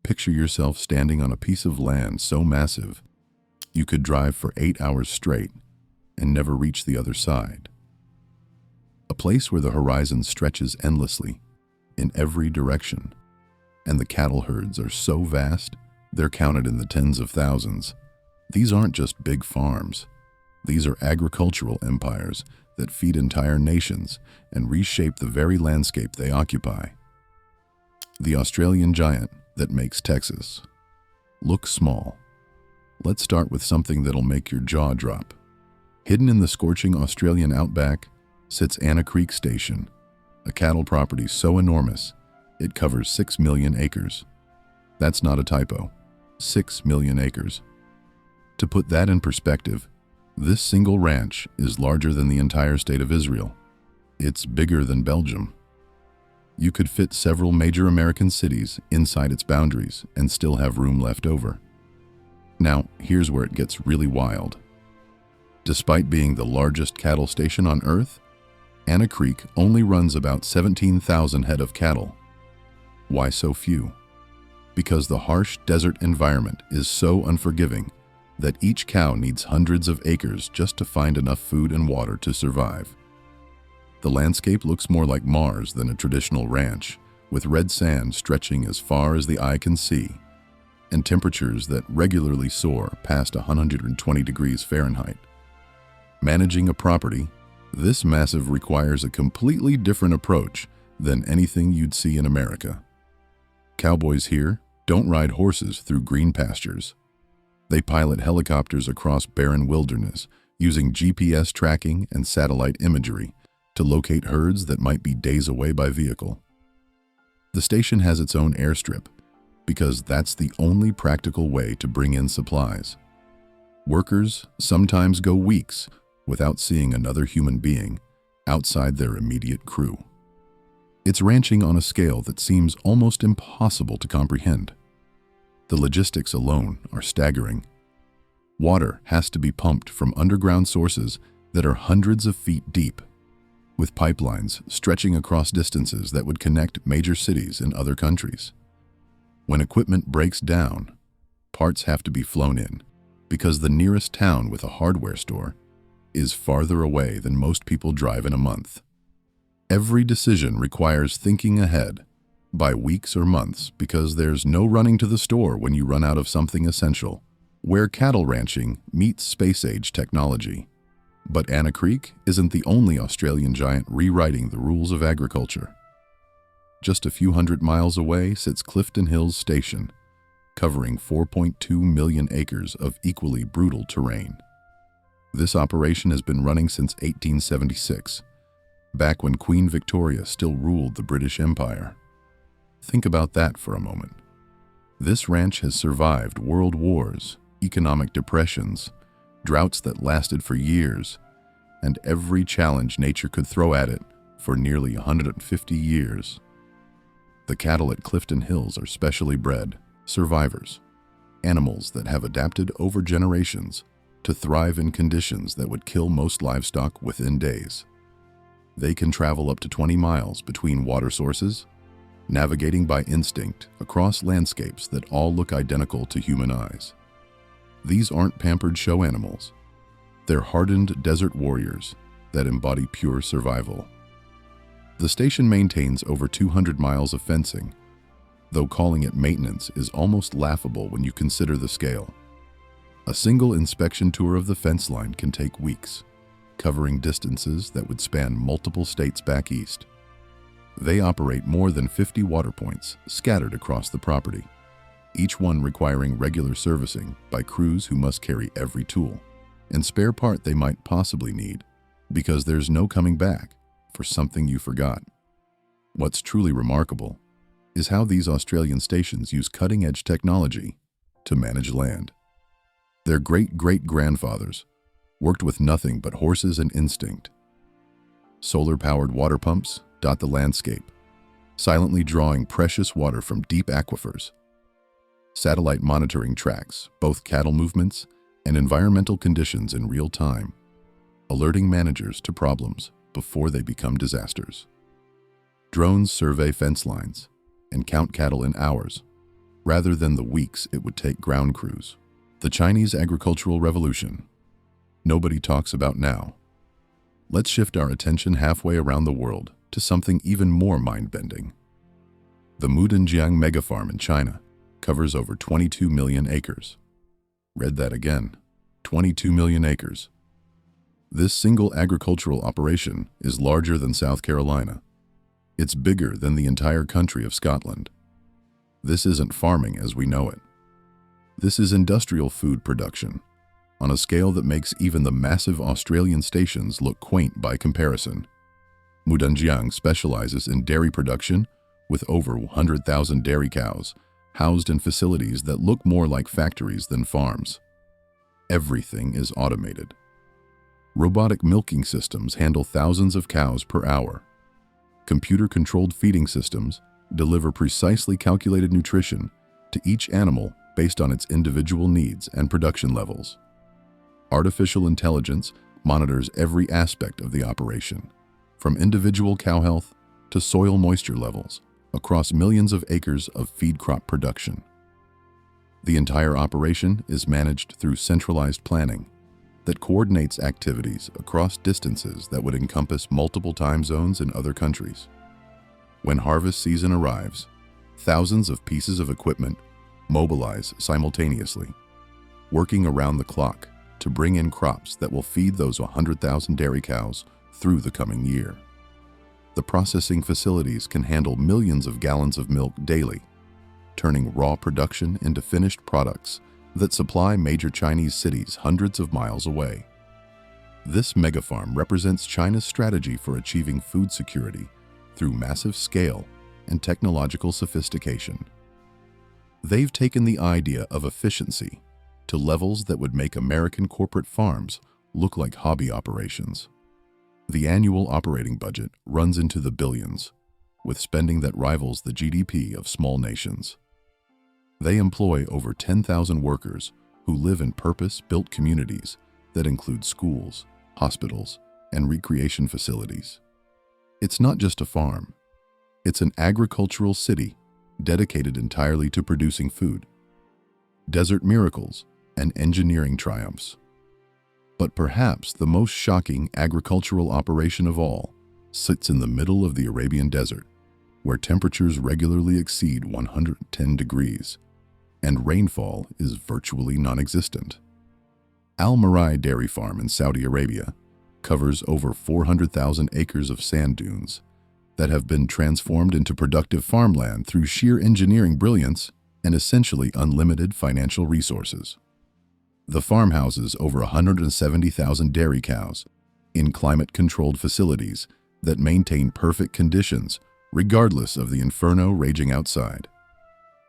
Picture yourself standing on a piece of land so massive you could drive for 8 hours straight and never reach the other side. A place where the horizon stretches endlessly in every direction, and the cattle herds are so vast they're counted in the tens of thousands. These aren't just big farms. These are agricultural empires that feed entire nations and reshape the very landscape they occupy. The Australian giant that makes Texas look small. Let's start with something that'll make your jaw drop. Hidden in the scorching Australian outback sits Anna Creek Station, a cattle property so enormous it covers 6 million acres. That's not a typo. 6 million acres. To put that in perspective, this single ranch is larger than the entire state of Israel. It's bigger than Belgium. You could fit several major American cities inside its boundaries and still have room left over. Now, here's where it gets really wild. Despite being the largest cattle station on Earth, Anna Creek only runs about 17,000 head of cattle. Why so few? Because the harsh desert environment is so unforgiving that each cow needs hundreds of acres just to find enough food and water to survive. The landscape looks more like Mars than a traditional ranch, with red sand stretching as far as the eye can see, and temperatures that regularly soar past 120 degrees Fahrenheit. Managing a property this massive requires a completely different approach than anything you'd see in America. Cowboys here don't ride horses through green pastures. They pilot helicopters across barren wilderness using GPS tracking and satellite imagery to locate herds that might be days away by vehicle. The station has its own airstrip because that's the only practical way to bring in supplies. Workers sometimes go weeks without seeing another human being outside their immediate crew. It's ranching on a scale that seems almost impossible to comprehend. The logistics alone are staggering. Water has to be pumped from underground sources that are hundreds of feet deep, with pipelines stretching across distances that would connect major cities in other countries. When equipment breaks down, parts have to be flown in because the nearest town with a hardware store is farther away than most people drive in a month. Every decision requires thinking ahead by weeks or months because there's no running to the store when you run out of something essential, where cattle ranching meets space-age technology. But Anna Creek isn't the only Australian giant rewriting the rules of agriculture. Just a few hundred miles away sits Clifton Hills Station, covering 4.2 million acres of equally brutal terrain. This operation has been running since 1876, back when Queen Victoria still ruled the British Empire. Think about that for a moment. This ranch has survived world wars, economic depressions, droughts that lasted for years, and every challenge nature could throw at it for nearly 150 years. The cattle at Clifton Hills are specially bred survivors, animals that have adapted over generations to thrive in conditions that would kill most livestock within days. They can travel up to 20 miles between water sources, navigating by instinct across landscapes that all look identical to human eyes. These aren't pampered show animals. They're hardened desert warriors that embody pure survival. The station maintains over 200 miles of fencing, though calling it maintenance is almost laughable when you consider the scale. A single inspection tour of the fence line can take weeks, covering distances that would span multiple states back east. They operate more than 50 water points scattered across the property, each one requiring regular servicing by crews who must carry every tool and spare part they might possibly need, because there's no coming back for something you forgot. What's truly remarkable is how these Australian stations use cutting-edge technology to manage land. Their great-great-grandfathers worked with nothing but horses and instinct. Solar-powered water pumps dot the landscape, silently drawing precious water from deep aquifers. Satellite monitoring tracks both cattle movements and environmental conditions in real time, alerting managers to problems before they become disasters. Drones survey fence lines and count cattle in hours, rather than the weeks it would take ground crews. The Chinese agricultural revolution. Nobody talks about now. Let's shift our attention halfway around the world to something even more mind-bending. The Mudanjiang megafarm in China covers over 22 million acres. Read that again, 22 million acres. This single agricultural operation is larger than South Carolina. It's bigger than the entire country of Scotland. This isn't farming as we know it. This is industrial food production, on a scale that makes even the massive Australian stations look quaint by comparison. Mudanjiang specializes in dairy production with over 100,000 dairy cows housed in facilities that look more like factories than farms. Everything is automated. Robotic milking systems handle thousands of cows per hour. Computer-controlled feeding systems deliver precisely calculated nutrition to each animal based on its individual needs and production levels. Artificial intelligence monitors every aspect of the operation, from individual cow health to soil moisture levels, across millions of acres of feed crop production. The entire operation is managed through centralized planning that coordinates activities across distances that would encompass multiple time zones in other countries. When harvest season arrives, thousands of pieces of equipment mobilize simultaneously, working around the clock to bring in crops that will feed those 100,000 dairy cows through the coming year. The processing facilities can handle millions of gallons of milk daily, turning raw production into finished products that supply major Chinese cities hundreds of miles away. This megafarm represents China's strategy for achieving food security through massive scale and technological sophistication. They've taken the idea of efficiency to levels that would make American corporate farms look like hobby operations. The annual operating budget runs into the billions, with spending that rivals the GDP of small nations. They employ over 10,000 workers who live in purpose-built communities that include schools, hospitals, and recreation facilities. It's not just a farm. It's an agricultural city dedicated entirely to producing food. Desert miracles and engineering triumphs. But perhaps the most shocking agricultural operation of all sits in the middle of the Arabian desert, where temperatures regularly exceed 110 degrees, and rainfall is virtually non-existent. Al Marai Dairy Farm in Saudi Arabia covers over 400,000 acres of sand dunes that have been transformed into productive farmland through sheer engineering brilliance and essentially unlimited financial resources. The farm houses over 170,000 dairy cows in climate-controlled facilities that maintain perfect conditions regardless of the inferno raging outside.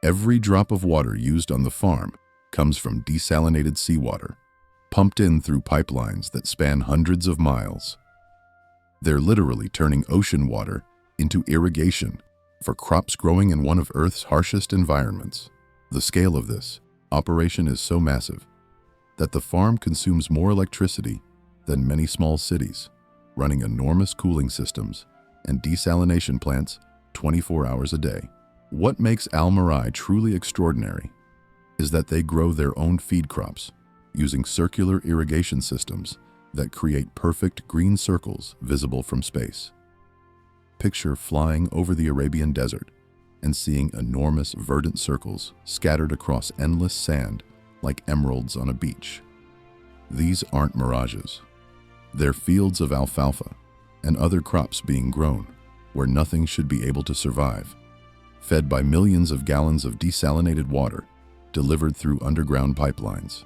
Every drop of water used on the farm comes from desalinated seawater, pumped in through pipelines that span hundreds of miles. They're literally turning ocean water into irrigation for crops growing in one of Earth's harshest environments. The scale of this operation is so massive that the farm consumes more electricity than many small cities, running enormous cooling systems and desalination plants 24 hours a day. What makes Al Marai truly extraordinary is that they grow their own feed crops using circular irrigation systems that create perfect green circles visible from space. Picture flying over the Arabian desert and seeing enormous verdant circles scattered across endless sand like emeralds on a beach. These aren't mirages. They're fields of alfalfa and other crops being grown where nothing should be able to survive, fed by millions of gallons of desalinated water delivered through underground pipelines.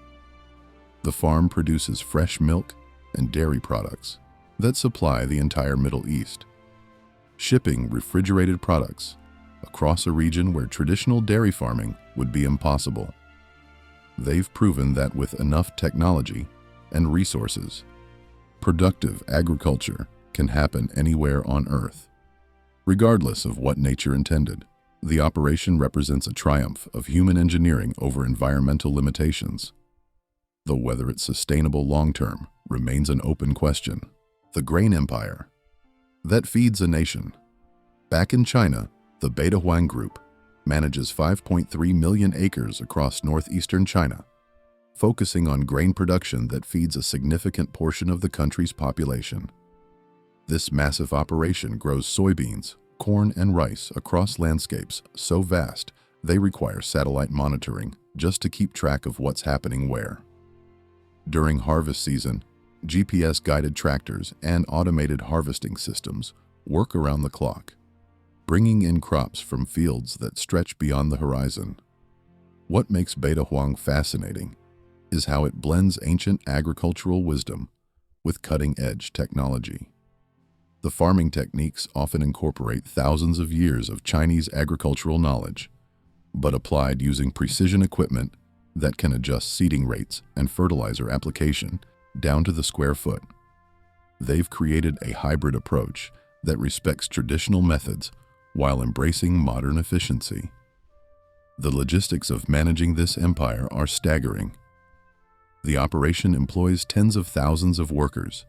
The farm produces fresh milk and dairy products that supply the entire Middle East, shipping refrigerated products across a region where traditional dairy farming would be impossible. They've proven that with enough technology and resources, productive agriculture can happen anywhere on Earth, regardless of what nature intended. The operation represents a triumph of human engineering over environmental limitations. Though whether it's sustainable long-term remains an open question. The grain empire that feeds a nation. Back in China, the Beta Huang Group manages 5.3 million acres across northeastern China, focusing on grain production that feeds a significant portion of the country's population. This massive operation grows soybeans, corn, and rice across landscapes so vast they require satellite monitoring just to keep track of what's happening where. During harvest season, GPS-guided tractors and automated harvesting systems work around the clock, bringing in crops from fields that stretch beyond the horizon. What makes Beta Huang fascinating is how it blends ancient agricultural wisdom with cutting-edge technology. The farming techniques often incorporate thousands of years of Chinese agricultural knowledge, but applied using precision equipment that can adjust seeding rates and fertilizer application down to the square foot. They've created a hybrid approach that respects traditional methods while embracing modern efficiency. The logistics of managing this empire are staggering. The operation employs tens of thousands of workers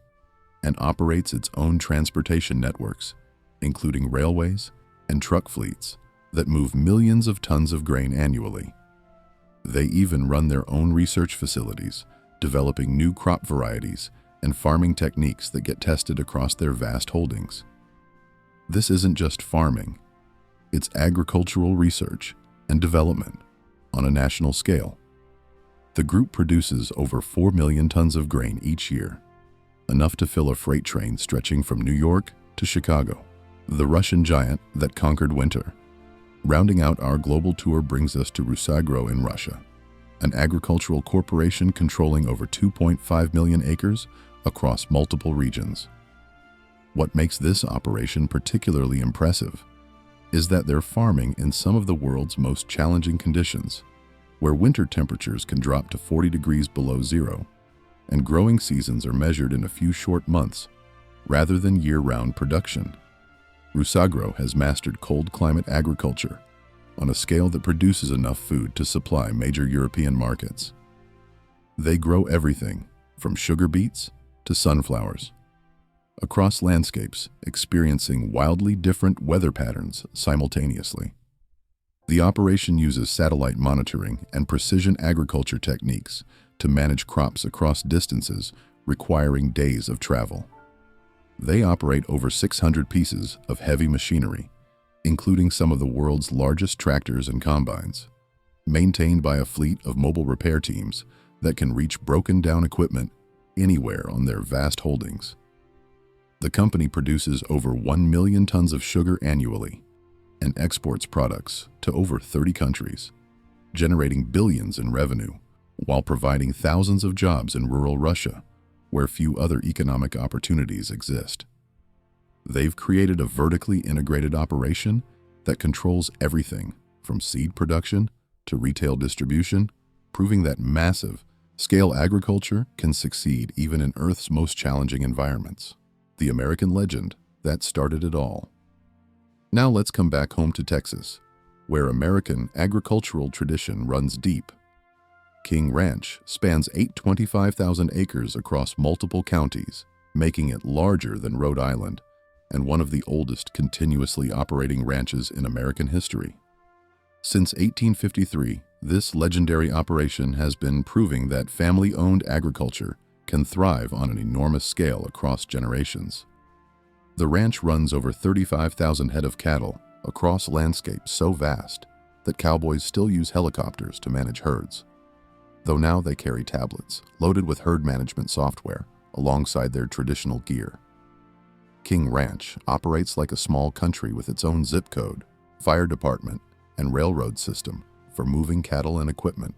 and operates its own transportation networks, including railways and truck fleets that move millions of tons of grain annually. They even run their own research facilities, developing new crop varieties and farming techniques that get tested across their vast holdings. This isn't just farming, it's agricultural research and development on a national scale. The group produces over 4 million tons of grain each year, enough to fill a freight train stretching from New York to Chicago, the Russian giant that conquered winter. Rounding out our global tour brings us to Rusagro in Russia, an agricultural corporation controlling over 2.5 million acres across multiple regions. What makes this operation particularly impressive is that they're farming in some of the world's most challenging conditions, where winter temperatures can drop to 40 degrees below zero, and growing seasons are measured in a few short months, rather than year-round production. Rusagro has mastered cold climate agriculture on a scale that produces enough food to supply major European markets. They grow everything from sugar beets to sunflowers, across landscapes experiencing wildly different weather patterns simultaneously. The operation uses satellite monitoring and precision agriculture techniques to manage crops across distances requiring days of travel. They operate over 600 pieces of heavy machinery, including some of the world's largest tractors and combines, maintained by a fleet of mobile repair teams that can reach broken-down equipment anywhere on their vast holdings. The company produces over 1 million tons of sugar annually and exports products to over 30 countries, generating billions in revenue while providing thousands of jobs in rural Russia, where few other economic opportunities exist. They've created a vertically integrated operation that controls everything from seed production to retail distribution, proving that massive scale agriculture can succeed even in Earth's most challenging environments. The American legend that started it all. Now let's come back home to Texas, where American agricultural tradition runs deep. King Ranch spans 825,000 acres across multiple counties, making it larger than Rhode Island and one of the oldest continuously operating ranches in American history. Since 1853, this legendary operation has been proving that family-owned agriculture can thrive on an enormous scale across generations. The ranch runs over 35,000 head of cattle across landscapes so vast that cowboys still use helicopters to manage herds, though now they carry tablets loaded with herd management software alongside their traditional gear. King Ranch operates like a small country with its own zip code, fire department, and railroad system for moving cattle and equipment.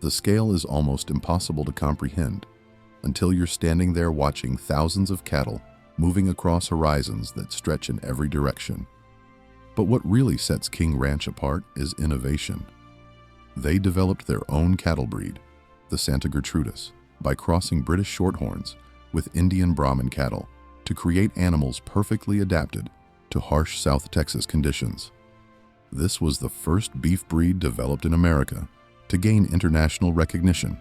The scale is almost impossible to comprehend until you're standing there watching thousands of cattle moving across horizons that stretch in every direction. But what really sets King Ranch apart is innovation. They developed their own cattle breed, the Santa Gertrudis, by crossing British Shorthorns with Indian Brahman cattle to create animals perfectly adapted to harsh South Texas conditions. This was the first beef breed developed in America to gain international recognition,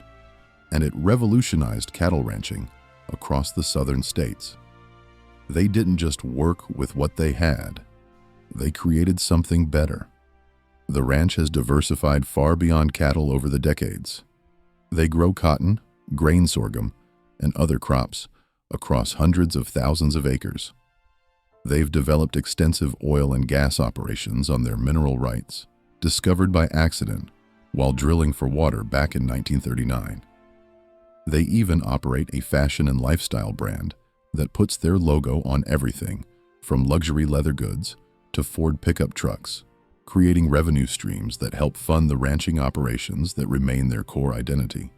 and it revolutionized cattle ranching across the southern states. They didn't just work with what they had, they created something better, The ranch has diversified far beyond cattle over the decades. They grow cotton, grain sorghum, and other crops across hundreds of thousands of acres. They've developed extensive oil and gas operations on their mineral rights, discovered by accident while drilling for water back in 1939. They even operate a fashion and lifestyle brand that puts their logo on everything from luxury leather goods to Ford pickup trucks, creating revenue streams that help fund the ranching operations that remain their core identity.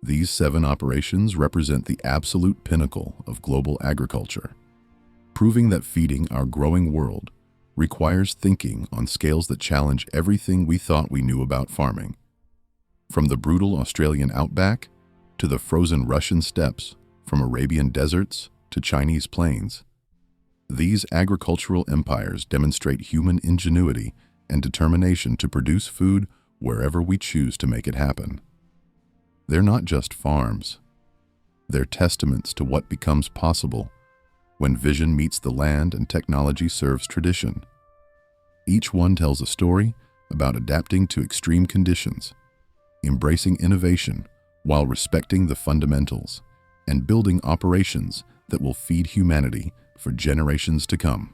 These 7 operations represent the absolute pinnacle of global agriculture, proving that feeding our growing world requires thinking on scales that challenge everything we thought we knew about farming. From the brutal Australian outback to the frozen Russian steppes, from Arabian deserts to Chinese plains, these agricultural empires demonstrate human ingenuity and determination to produce food wherever we choose to make it happen. They're not just farms. They're testaments to what becomes possible when vision meets the land and technology serves tradition. Each one tells a story about adapting to extreme conditions, embracing innovation while respecting the fundamentals, and building operations that will feed humanity for generations to come.